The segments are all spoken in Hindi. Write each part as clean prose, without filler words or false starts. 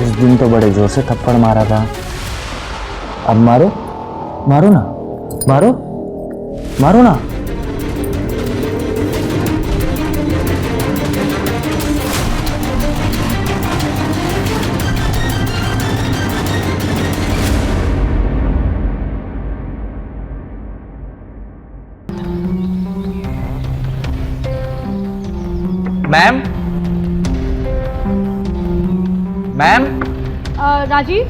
उस दिन तो बड़े जोर से थप्पड़ मारा था, अब मारो, मारो ना, मारो, मारो ना। Ma'am, ma'am. राजीव,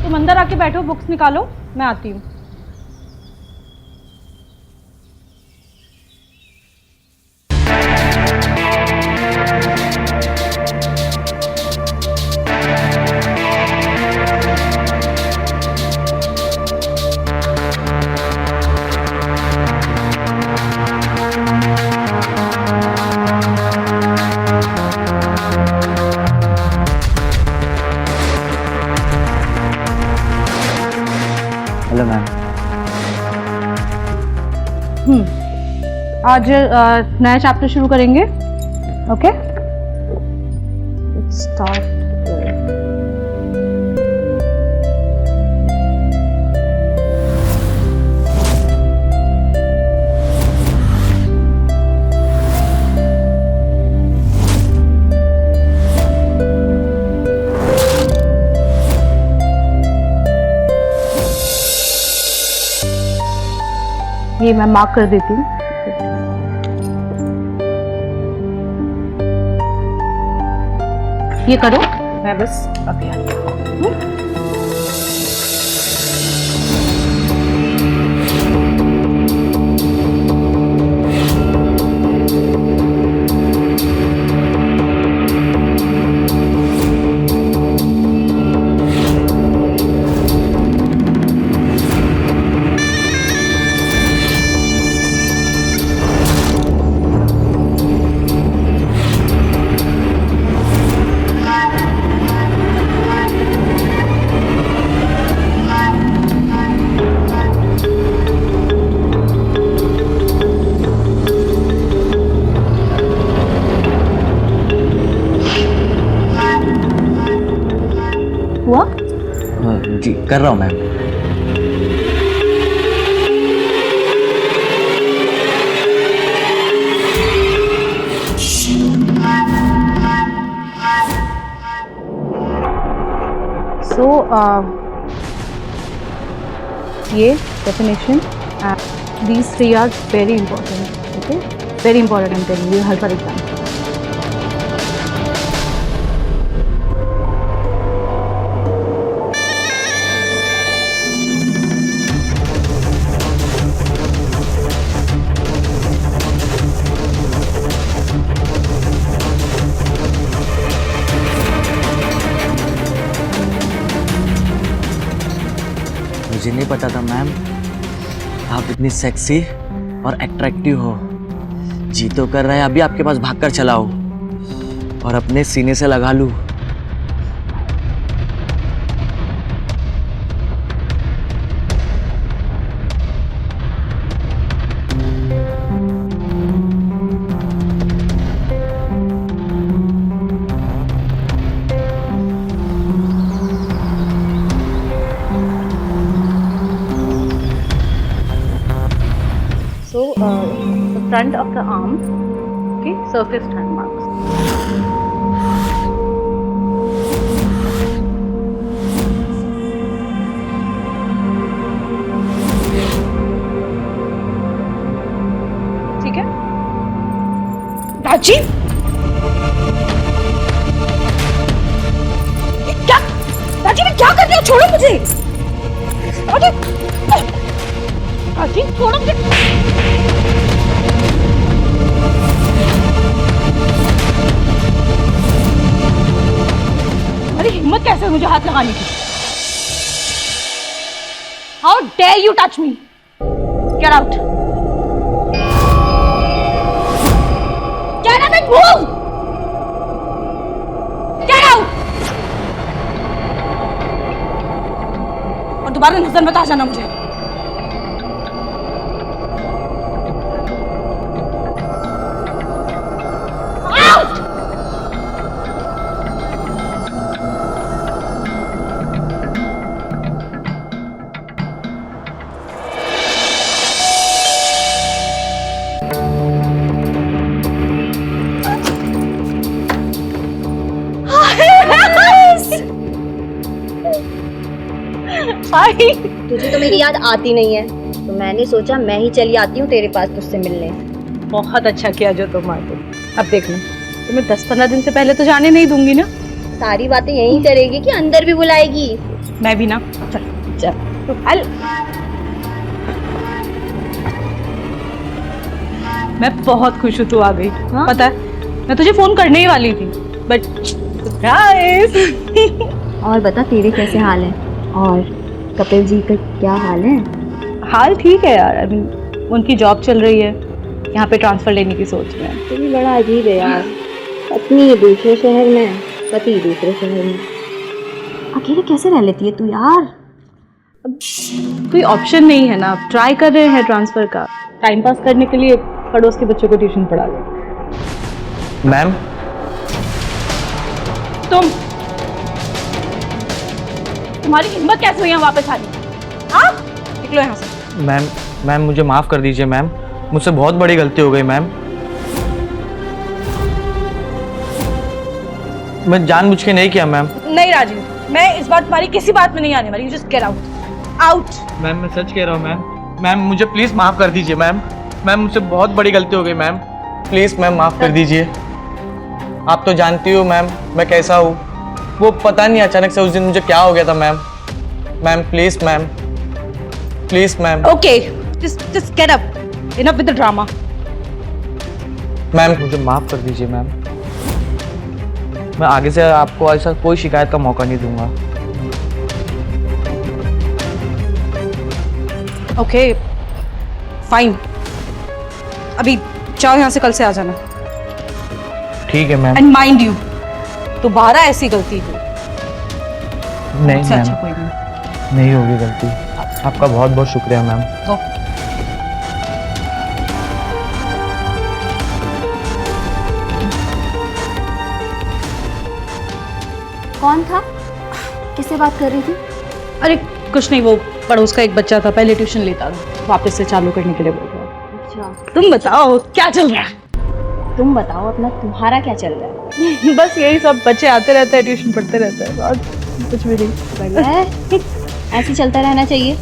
तुम अंदर आके बैठो, बुक्स निकालो, मैं आती हूँ। Hello ma'am. आज नया चैप्टर शुरू करेंगे। Okay, start. ये मैं मार्क कर देती हूँ। ये करो, मैं बस अभी आती हूँ। हुआ? जी कर रहा हूँ मैम। So, ये definition, these three are very important. Okay, very important. I'm telling you, help for exam. मुझे नहीं पता था मैम, आप इतनी सेक्सी और अट्रैक्टिव हो। जी तो कर रहा है अभी आपके पास भागकर चलाओ और अपने सीने से लगा लूं। So, the front of the arm, okay, surface hand marks. ठीक है? राजीव, क्या? राजीव, क्या कर रहे हो? छोड़ो मुझे। राजीव, छोड़ो मुझे। अरे हिम्मत कैसे मुझे हाथ लगाने की? How dare you touch me? Get out! Get up and move! Get out! और दोबारा नजर मत आ जाना मुझे। Out! हाय। तुझे तो मेरी याद आती नहीं है, तो मैंने सोचा मैं ही चली आती हूँ तेरे पास तुझसे मिलने। बहुत अच्छा किया जो तुम आ गई। अब देख लो, तुम्हें 10-15 दिन से पहले तो जाने नहीं दूंगी ना। सारी बातें यहीं करेगी कि अंदर भी बुलाएगी? मैं भी ना। चल चल तो मैं बहुत खुश हूँ तू आ गई। हाँ? पता है मैं तुझे फोन करने ही वाली थी, बट सरप्राइज। और बता तेरे कैसे हाल है, और कपिल जी का क्या हाल है? हाल ठीक है यार। अभी उनकी जॉब चल रही है, यहाँ पे ट्रांसफर लेने की सोच रहे हैं। तो भी बड़ा अजीब है यार, पत्नी दूसरे शहर में, पति दूसरे शहर में, अकेले कैसे रह लेती है तू यार? अब कोई ऑप्शन नहीं है ना, अब ट्राई कर रहे हैं ट्रांसफर का। टाइम पास करने के लिए पड़ोस के बच्चों को ट्यूशन पढ़ा दो। मैम तुम्हारी हिम्मत कैसे हुई यहाँ वापस आने की? हाँ निकलो यहाँ से। मैम मैम मुझे माफ़ कर दीजिए मैम, मुझसे बहुत बड़ी गलती हो गई मैम। मैं जानबूझ के नहीं किया मैम। नहीं राजीव, मैं इस बार तुम्हारी किसी बात में नहीं आने वाली। You just get out out. Ma'am मैं सच कह रहा हूँ मैम। मैम मुझे प्लीज़ माफ़ कर दीजिए मैम। मैम मुझसे बहुत बड़ी गलती हो गई मैम, प्लीज़ मैम माफ़ कर दीजिए। आप तो जानती हो मैम मैं कैसा हूँ। वो पता नहीं अचानक से उस दिन मुझे क्या हो गया था ma'am. Ma'am please ma'am, please ma'am. Okay just get up. Enough with the drama. Ma'am मुझे माफ़ कर दीजिए मैम। मैं आगे से आपको ऐसा कोई शिकायत का मौका नहीं दूंगा। ओके फाइन, अभी जाओ यहाँ से, कल से आ जाना। ठीक है मैम। एंड माइंड यू, दोबारा ऐसी गलती हो नहीं उससे अच्छा मैम, कोई नहीं। नहीं होगी गलती। आपका बहुत बहुत शुक्रिया मैम। गो। कौन था, किससे बात कर रही थी? अरे कुछ नहीं, वो पड़ोस का एक बच्चा था, पहले ट्यूशन लेता था, वापस से चालू करने के लिए बोल रहा। अच्छा तुम बताओ क्या चल रहा है? तुम बताओ अपना, तुम्हारा क्या चल रहा है? बस यही सब, बच्चे आते रहते हैं, ट्यूशन पढ़ते रहते हैं, और कुछ भी नहीं। बढ़िया है, ऐसे ही चलता रहना चाहिए।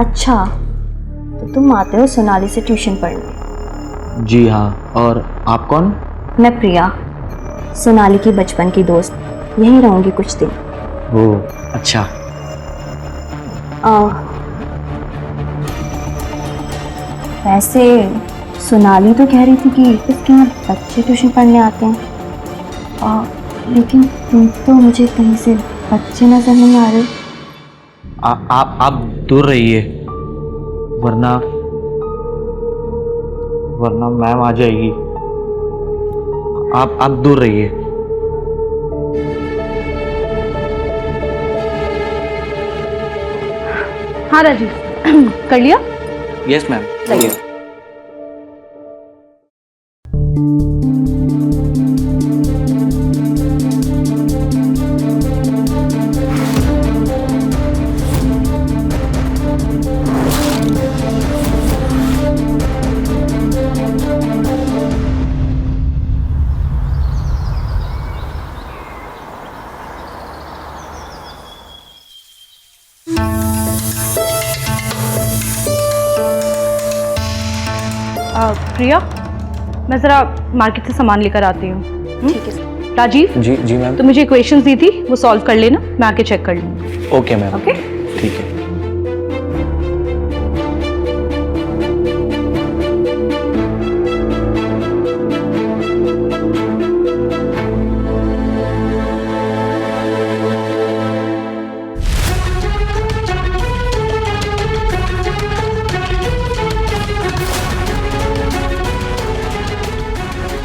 अच्छा, तो तुम आते हो सोनाली से ट्यूशन पढ़ने? जी हाँ, और आप कौन? मैं प्रिया, सोनाली की बचपन की दोस्त। यहीं रहूंगी कुछ दिन। ओह अच्छा। वैसे सोनाली तो कह रही थी कि इसके यहाँ बच्चे ट्यूशन पढ़ने आते हैं, लेकिन तुम तो मुझे कहीं से बच्चे नजर नहीं आ रहे। आप दूर रहिए, वरना वरना मैम आ जाएगी। आप दूर रहिए। हाँ राजीव, कर लिया? Yes ma'am. सही। प्रिया, मैं ज़रा मार्केट से सामान लेकर आती हूँ। ठीक है। राजीव, जी जी मैम। तो मुझे इक्वेशंस दी थी, वो सॉल्व कर लेना, मैं आके चेक कर लूँगी। Okay ma'am. ओके ठीक है।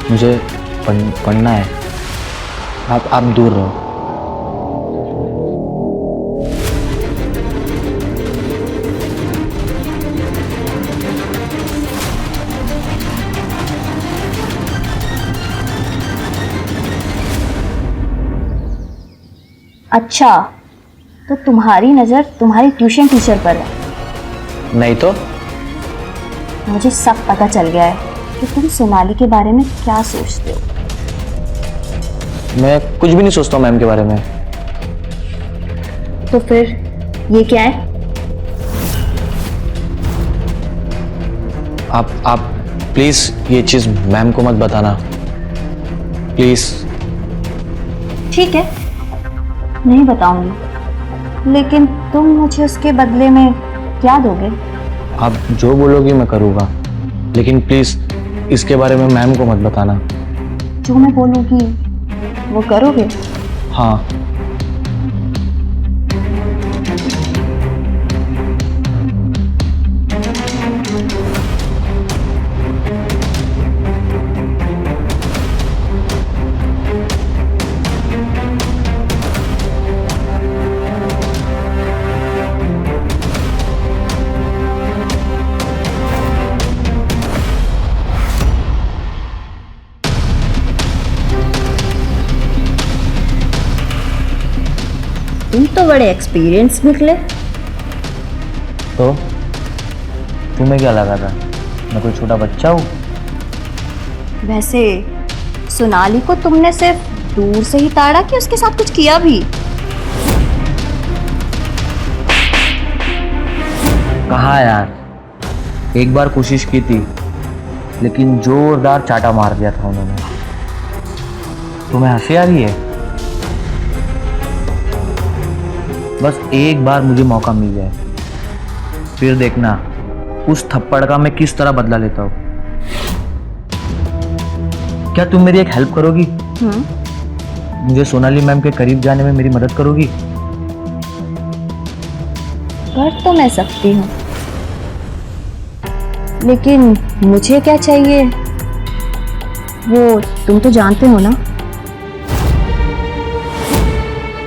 मुझे पढ़ना है। आप दूर रहो। अच्छा, तो तुम्हारी नज़र तुम्हारी ट्यूशन टीचर पर है। नहीं तो मुझे सब पता चल गया है कि तुम सोनाली के बारे में क्या सोचते हो। मैं कुछ भी नहीं सोचता हूँ मैम के बारे में। तो फिर ये क्या है? आप प्लीज ये चीज मैम को मत बताना, प्लीज। ठीक है, नहीं बताऊंगी, लेकिन तुम मुझे उसके बदले में क्या दोगे? आप जो बोलोगी मैं करूँगा, लेकिन प्लीज इसके बारे में मैम को मत बताना। जो मैं बोलूंगी वो करोगे? हाँ। तुम तो बड़े एक्सपीरियंस निकले। तो तुम्हें क्या लगा था मैं कोई छोटा बच्चा हूँ? वैसे सोनाली को तुमने सिर्फ दूर से ही ताड़ा कि उसके साथ कुछ किया भी? कहाँ यार, एक बार कोशिश की थी, लेकिन जोरदार चाटा मार दिया था उन्होंने। तुम्हें हंसी आ रही है? बस एक बार मुझे मौका मिल जाए, फिर देखना उस थप्पड़ का मैं किस तरह बदला लेता हूँ। क्या तुम मेरी एक हेल्प करोगी? मुझे सोनाली मैम के करीब जाने में मेरी मदद करोगी? कर तो मैं सकती हूँ, लेकिन मुझे क्या चाहिए वो तुम तो जानते हो ना।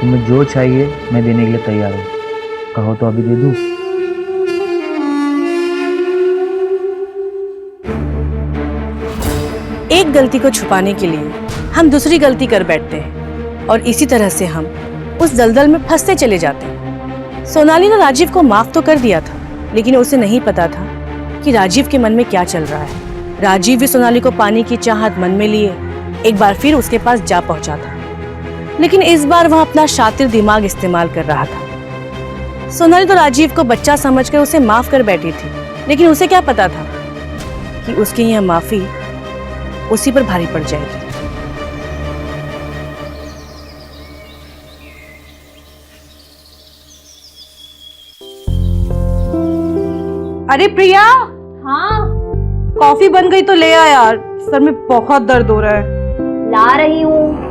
तुम्हें जो चाहिए मैं देने के लिए तैयार हूँ, कहो तो अभी दे दूँ? एक गलती को छुपाने के लिए हम दूसरी गलती कर बैठते हैं और इसी तरह से हम उस दलदल में फंसते चले जाते हैं। सोनाली ने राजीव को माफ तो कर दिया था, लेकिन उसे नहीं पता था कि राजीव के मन में क्या चल रहा है। राजीव भी सोनाली को पाने की चाहत मन में लिए एक बार फिर उसके पास जा पहुंचा था, लेकिन इस बार वह अपना शातिर दिमाग इस्तेमाल कर रहा था। सोनाली तो राजीव को बच्चा समझकर उसे माफ कर बैठी थी, लेकिन उसे क्या पता था कि उसकी यह माफी उसी पर भारी पड़ जाएगी। अरे प्रिया, हाँ, कॉफी बन गई तो ले आ यार, सर में बहुत दर्द हो रहा है। ला रही हूँ।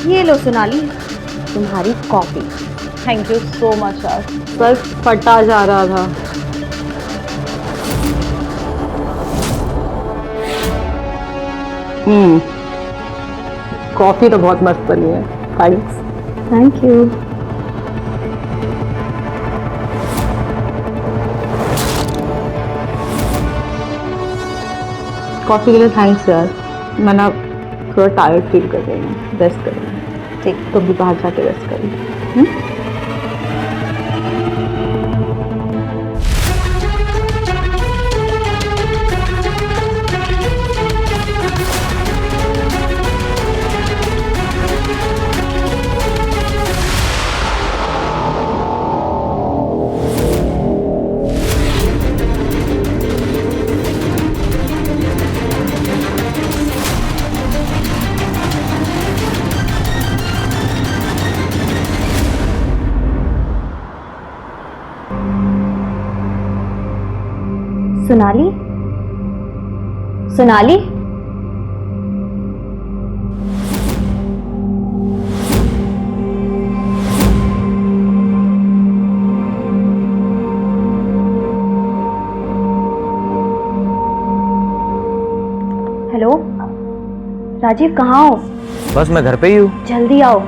ये लो सोनाली, तुम्हारी coffee. Thank you so much यार, सर फटा जा रहा था। कॉफी तो बहुत मस्त बनी है, थैंक्स। Thank you. कॉफी के लिए थैंक्स यार, मैं ना थोड़ा टायर्ड फील कर रही हूँ, रेस्ट कर रही हूँ। ठीक, तो भी बाहर जाके रेस्ट करेंगे। सोनाली, सोनाली, हेलो राजीव, कहाँ हो? बस मैं घर पे ही हूँ। जल्दी आओ,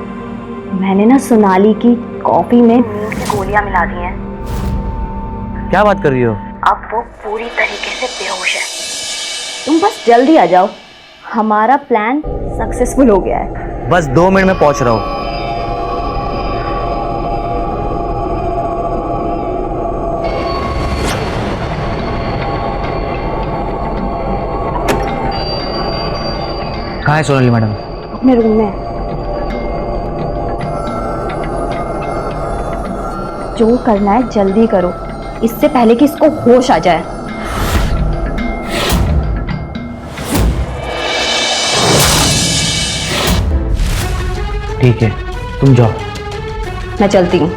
मैंने ना सोनाली की कॉफी में नींद की गोलियां मिला दी हैं। क्या बात कर रही हो? अब वो पूरी तरीके से बेहोश है। तुम बस जल्दी आ जाओ। हमारा प्लान सक्सेसफुल हो गया है। बस 2 मिनट में पहुंच रहा हूँ। कहाँ है सोनाली मैडम? अपने रूम में। जो करना है जल्दी करो, इससे पहले कि इसको होश आ जाए। ठीक है, तुम जाओ। मैं चलती हूँ।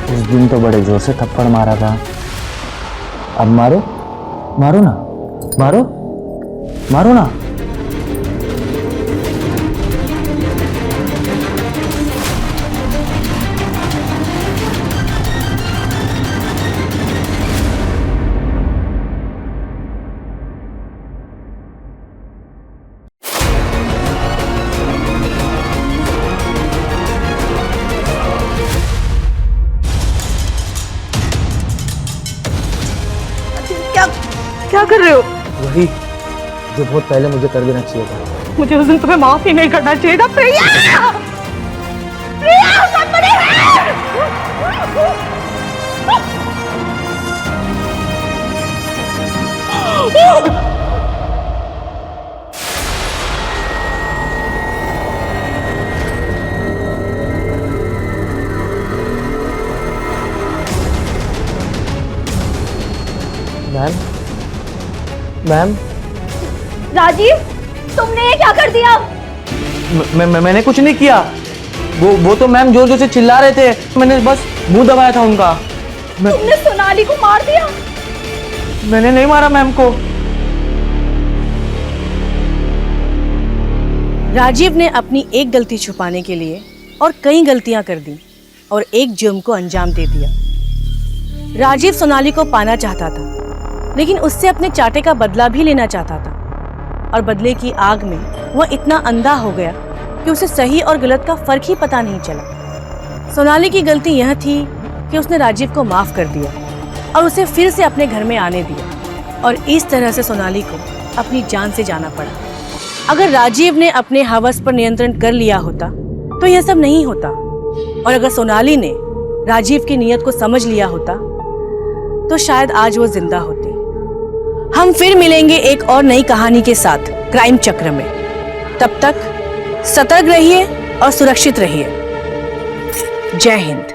उस दिन तो बड़े जोर से थप्पड़ मारा था, अब मारो, मारो ना, मारो, मारो ना। क्या कर रहे हो? वही जो बहुत पहले मुझे कर देना चाहिए था। मुझे उस दिन तुम्हें माफ ही नहीं करना चाहिए था। Priya! Priya, somebody help! Ma'am, ma'am, Rajiv, तुमने ये क्या कर दिया? मैंने कुछ नहीं किया। वो तो मैम जोर जोर से चिल्ला रहे थे, मैंने बस मुंह दबाया था उनका। तुमने सोनाली को मार दिया? मैंने नहीं मारा मैम को। राजीव ने अपनी एक गलती छुपाने के लिए और कई गलतियां कर दी और एक जुर्म को अंजाम दे दिया। राजीव सोनाली को पाना चाहता था, लेकिन उससे अपने चाटे का बदला भी लेना चाहता था, और बदले की आग में वह इतना अंधा हो गया कि उसे सही और गलत का फर्क ही पता नहीं चला। सोनाली की गलती यह थी कि उसने राजीव को माफ कर दिया और उसे फिर से अपने घर में आने दिया, और इस तरह से सोनाली को अपनी जान से जाना पड़ा। अगर राजीव ने अपने हवस पर नियंत्रण कर लिया होता तो यह सब नहीं होता, और अगर सोनाली ने राजीव की नीयत को समझ लिया होता तो शायद आज वो जिंदा होती। हम फिर मिलेंगे एक और नई कहानी के साथ क्राइम चक्र में। तब तक सतर्क रहिए और सुरक्षित रहिए। जय हिंद।